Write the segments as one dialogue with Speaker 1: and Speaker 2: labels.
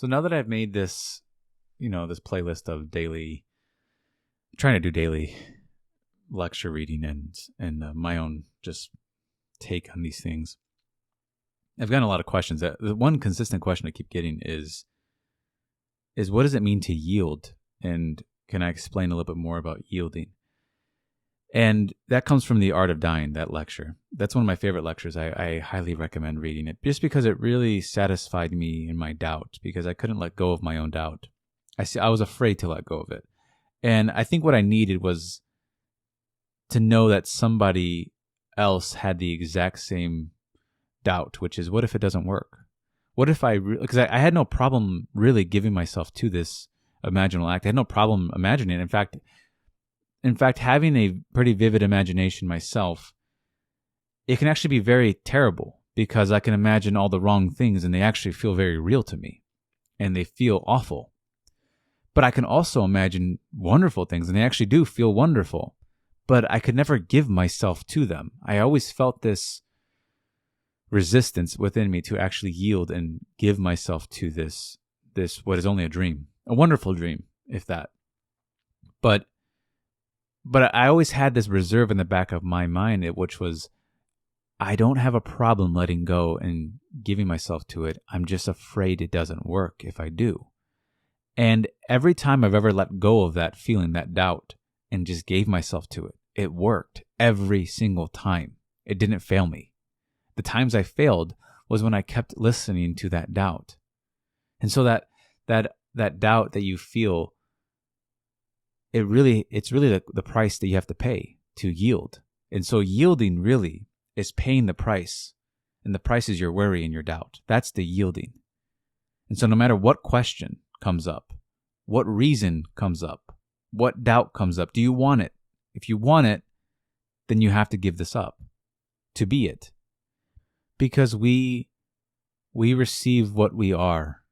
Speaker 1: So now that I've made this, this playlist of trying to do daily lecture reading and my own just take on these things, I've gotten a lot of questions. The one consistent question I keep getting is what does it mean to yield? And can I explain a little bit more about yielding? And that comes from The Art of Dying, that lecture. That's one of my favorite lectures. I highly recommend reading it just because it really satisfied me in my doubt, because I couldn't let go of my own doubt. I was afraid to let go of it. And I think what I needed was to know that somebody else had the exact same doubt, which is, what if it doesn't work? What if because I had no problem really giving myself to this imaginal act. I had no problem imagining it. In fact, having a pretty vivid imagination myself, it can actually be very terrible because I can imagine all the wrong things and they actually feel very real to me and they feel awful. But I can also imagine wonderful things and they actually do feel wonderful, but I could never give myself to them. I always felt this resistance within me to actually yield and give myself to this what is only a dream, a wonderful dream, if that. But I always had this reserve in the back of my mind, which was, I don't have a problem letting go and giving myself to it. I'm just afraid it doesn't work if I do. And every time I've ever let go of that feeling, that doubt, and just gave myself to it, it worked every single time. It didn't fail me. The times I failed was when I kept listening to that doubt. And so that doubt that you feel, it's really the price that you have to pay to yield. And so yielding really is paying the price. And the price is your worry and your doubt. That's the yielding. And so no matter what question comes up, what reason comes up, what doubt comes up, do you want it? If you want it, then you have to give this up to be it. Because we receive what we are,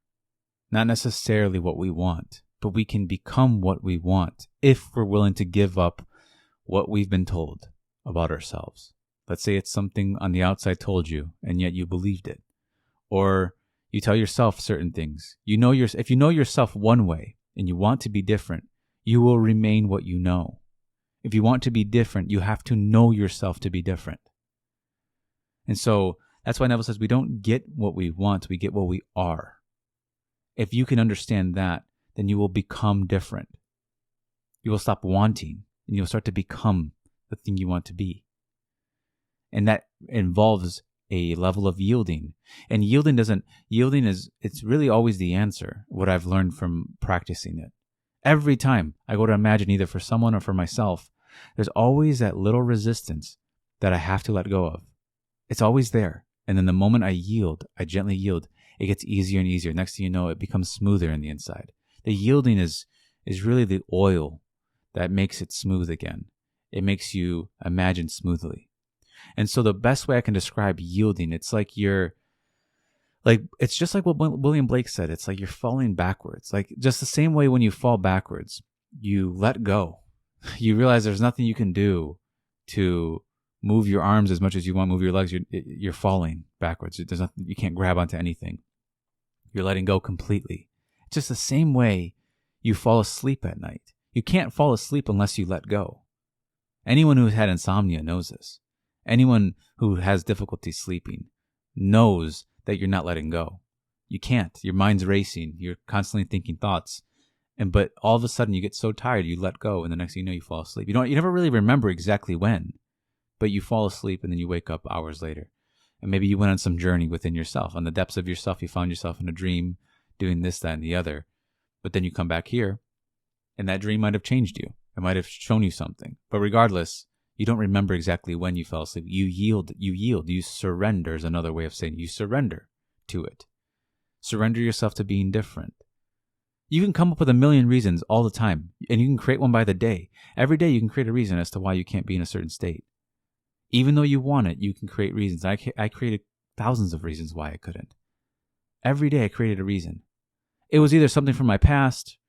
Speaker 1: not necessarily what we want. But we can become what we want if we're willing to give up what we've been told about ourselves. Let's say it's something on the outside told you, and yet you believed it. Or you tell yourself certain things. If you know yourself one way and you want to be different, you will remain what you know. If you want to be different, you have to know yourself to be different. And so that's why Neville says we don't get what we want, we get what we are. If you can understand that, then you will become different. You will stop wanting, and you'll start to become the thing you want to be. And that involves a level of yielding. And it's really always the answer, what I've learned from practicing it. Every time I go to imagine either for someone or for myself, there's always that little resistance that I have to let go of. It's always there. And then the moment I gently yield, it gets easier and easier. Next thing you know, it becomes smoother in the inside. The yielding is really the oil that makes it smooth again. It makes you imagine smoothly. And so the best way I can describe yielding, it's just like what William Blake said. It's like you're falling backwards. Like just the same way when you fall backwards, you let go. You realize there's nothing you can do to move your arms as much as you want, move your legs. You're falling backwards. There's nothing, you can't grab onto anything. You're letting go completely. Just the same way you fall asleep at night. You can't fall asleep unless you let go. Anyone who's had insomnia knows this. Anyone who has difficulty sleeping knows that you're not letting go. You can't. Your mind's racing. You're constantly thinking thoughts. But all of a sudden you get so tired, you let go, and the next thing you know, you fall asleep. You never really remember exactly when, but you fall asleep and then you wake up hours later. And maybe you went on some journey within yourself. On the depths of yourself, you found yourself in a dream, doing this, that, and the other. But then you come back here, and that dream might have changed you. It might have shown you something. But regardless, you don't remember exactly when you fell asleep. You yield. You surrender is another way of saying you surrender to it. Surrender yourself to being different. You can come up with a million reasons all the time, and you can create one by the day. Every day you can create a reason as to why you can't be in a certain state. Even though you want it, you can create reasons. I created thousands of reasons why I couldn't. Every day I created a reason. It was either something from my past,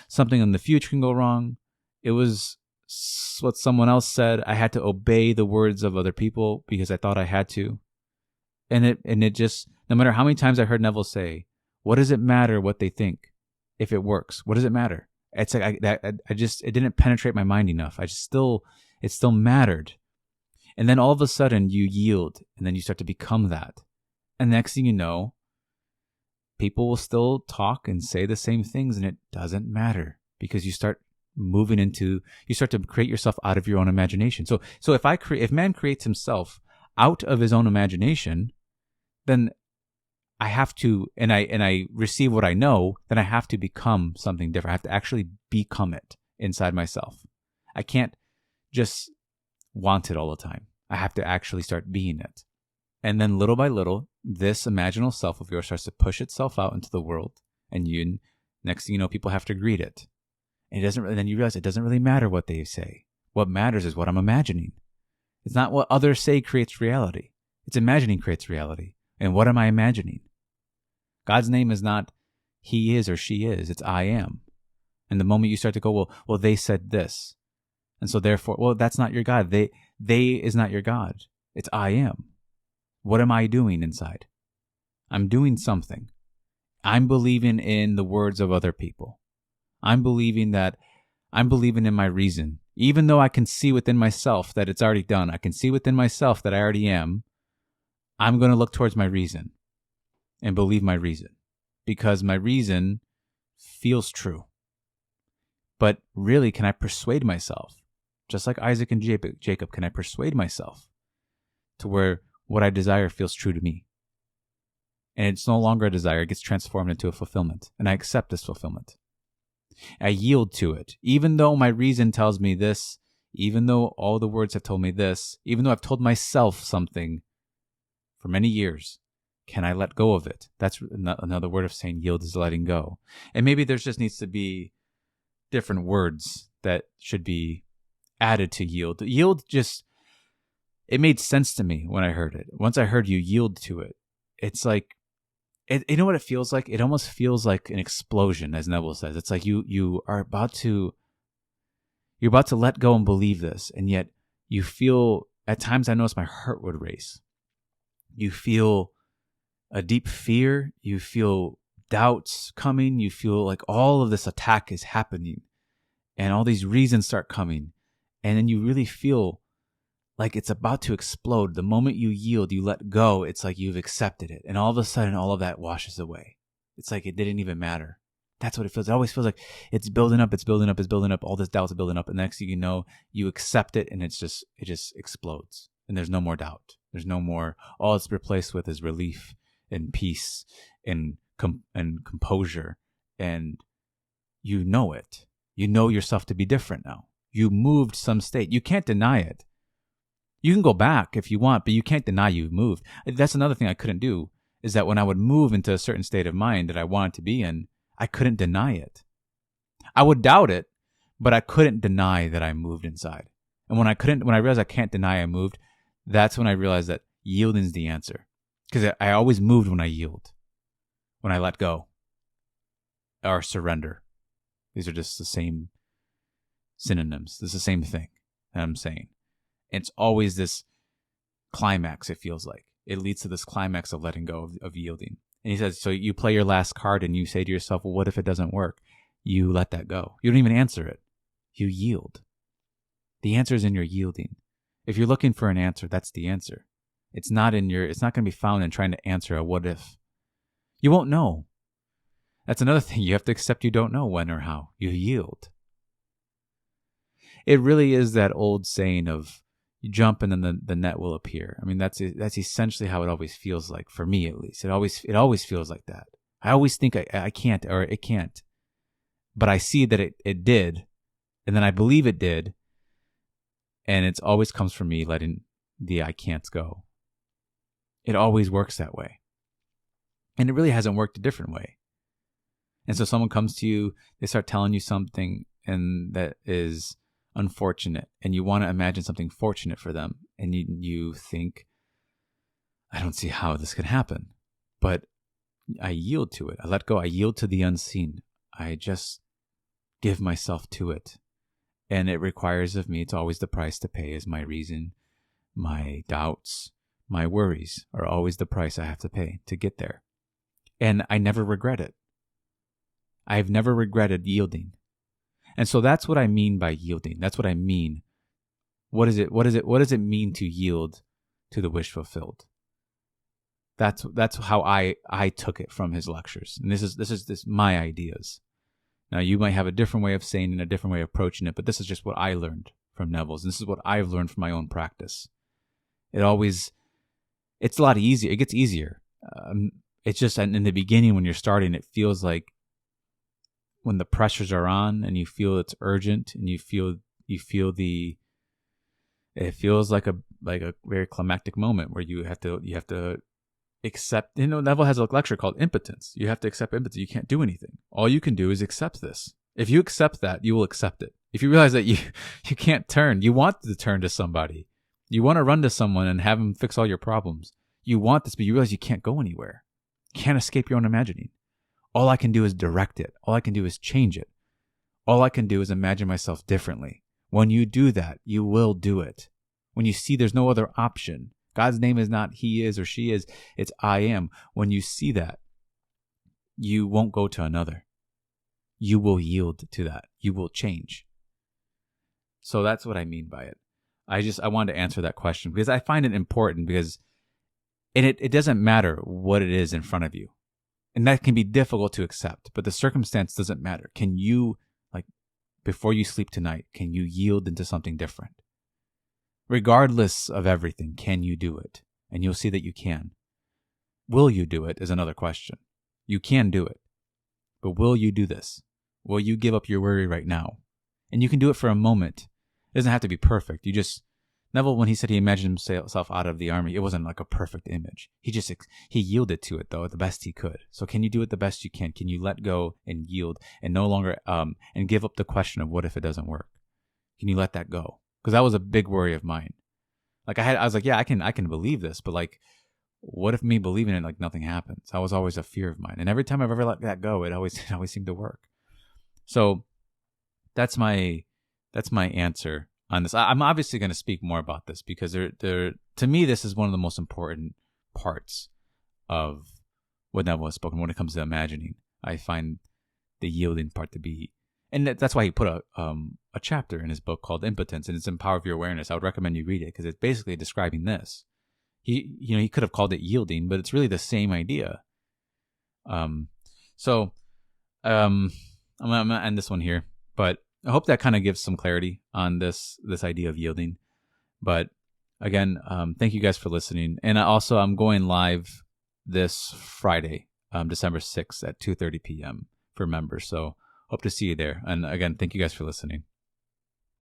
Speaker 1: something in the future can go wrong. It was what someone else said. I had to obey the words of other people because I thought I had to. And it just, no matter how many times I heard Neville say, What does it matter what they think if it works? What does it matter? It's like it didn't penetrate my mind enough. It still mattered. And then all of a sudden you yield, and then you start to become that. And next thing you know, people will still talk and say the same things, and it doesn't matter because you start you start to create yourself out of your own imagination. So if man creates himself out of his own imagination, then I have to, and I receive what I know, then I have to become something different. I have to actually become it inside myself. I can't just want it all the time. I have to actually start being it. And then little by little, this imaginal self of yours starts to push itself out into the world. And next thing you know, people have to greet it. And then you realize it doesn't really matter what they say. What matters is what I'm imagining. It's not what others say creates reality. It's imagining creates reality. And what am I imagining? God's name is not he is or she is. It's I am. And the moment you start to go, well, they said this. And so therefore, well, that's not your God. They is not your God. It's I am. What am I doing inside? I'm doing something. I'm believing in the words of other people. I'm believing in my reason. Even though I can see within myself that it's already done, I can see within myself that I already am, I'm going to look towards my reason and believe my reason because my reason feels true. But really, can I persuade myself? Just like Isaac and Jacob, can I persuade myself to where what I desire feels true to me? And it's no longer a desire. It gets transformed into a fulfillment. And I accept this fulfillment. I yield to it. Even though my reason tells me this, even though all the words have told me this, even though I've told myself something for many years, can I let go of it? That's another word of saying yield is letting go. And maybe there just needs to be different words that should be added to yield. Yield it made sense to me when I heard it. Once I heard you yield to it, it's like, you know what it feels like? It almost feels like an explosion, as Neville says. It's like you're about to let go and believe this, and yet you feel, at times I notice my heart would race. You feel a deep fear. You feel doubts coming. You feel like all of this attack is happening, and all these reasons start coming, and then you really feel like it's about to explode. The moment you yield, you let go, it's like you've accepted it. And all of a sudden, all of that washes away. It's like it didn't even matter. That's what it feels. It always feels like it's building up, it's building up, it's building up. All this doubt is building up. And next thing you know, you accept it and it just explodes. And there's no more doubt. There's no more. All it's replaced with is relief and peace and composure. And you know it. You know yourself to be different now. You moved some state. You can't deny it. You can go back if you want, but you can't deny you've moved. That's another thing I couldn't do, is that when I would move into a certain state of mind that I wanted to be in, I couldn't deny it. I would doubt it, but I couldn't deny that I moved inside. And when I realized I can't deny I moved, that's when I realized that yielding is the answer. Because I always moved when I yield, when I let go, or surrender. These are just the same synonyms. This is the same thing that I'm saying. It's always this climax, it feels like. It leads to this climax of letting go, of yielding. And he says, so you play your last card and you say to yourself, well, what if it doesn't work? You let that go. You don't even answer it. You yield. The answer is in your yielding. If you're looking for an answer, that's the answer. It's not going to be found in trying to answer a what if. You won't know. That's another thing. You have to accept you don't know when or how. You yield. It really is that old saying of, you jump and then the net will appear. I mean, that's essentially how it always feels like, for me at least. It always feels like that. I always think I can't, or it can't. But I see that it did, and then I believe it did, and it always comes from me letting the I can'ts go. It always works that way. And it really hasn't worked a different way. And so someone comes to you, they start telling you something, and that is unfortunate, and you want to imagine something fortunate for them, and you think, I don't see how this could happen, but I yield to it. I let go. I yield to the unseen. I just give myself to it, and it requires of me, it's always the price to pay, is my reason, my doubts, my worries are always the price I have to pay to get there. And I never regret it. I've never regretted yielding. And so that's what I mean by yielding. That's what I mean. What is it? What does it mean to yield to the wish fulfilled? That's how I took it from his lectures. And this is my ideas. Now you might have a different way of saying it and a different way of approaching it, but this is just what I learned from Neville's. And this is what I've learned from my own practice. It's a lot easier. It gets easier. It's just in the beginning when you're starting, it feels like when the pressures are on and you feel it's urgent and it feels like a very climactic moment where you have to accept. Neville has a lecture called impotence. You have to accept impotence. You can't do anything. All you can do is accept this. If you accept that, you will accept it. If you realize that you can't turn, you want to turn to somebody. You want to run to someone and have them fix all your problems. You want this, but you realize you can't go anywhere. You can't escape your own imagining. All I can do is direct it. All I can do is change it. All I can do is imagine myself differently. When you do that, you will do it. When you see there's no other option, God's name is not he is or she is, it's I am. When you see that, you won't go to another. You will yield to that. You will change. So that's what I mean by it. I wanted to answer that question because I find it important because it doesn't matter what it is in front of you. And that can be difficult to accept, but the circumstance doesn't matter. Can you, before you sleep tonight, can you yield into something different? Regardless of everything, can you do it? And you'll see that you can. Will you do it is another question. You can do it. But will you do this? Will you give up your worry right now? And you can do it for a moment. It doesn't have to be perfect. Neville, when he said he imagined himself out of the army, it wasn't like a perfect image. He yielded to it though, the best he could. So can you do it the best you can? Can you let go and yield and no longer, and give up the question of what if it doesn't work? Can you let that go? Because that was a big worry of mine. I was like, yeah, I can believe this, but what if me believing it, nothing happens? That was always a fear of mine. And every time I've ever let that go, it always seemed to work. So that's my answer on this. I'm obviously going to speak more about this because to me, this is one of the most important parts of what Neville has spoken when it comes to imagining. I find the yielding part to be, and that's why he put a chapter in his book called Impotence, and it's in Power of Your Awareness. I would recommend you read it because it's basically describing this. He could have called it yielding, but it's really the same idea. I'm gonna end this one here, but I hope that kind of gives some clarity on this idea of yielding. But again, thank you guys for listening. And also, I'm going live this Friday, December 6th at 2:30 p.m. for members. So hope to see you there. And again, thank you guys for listening.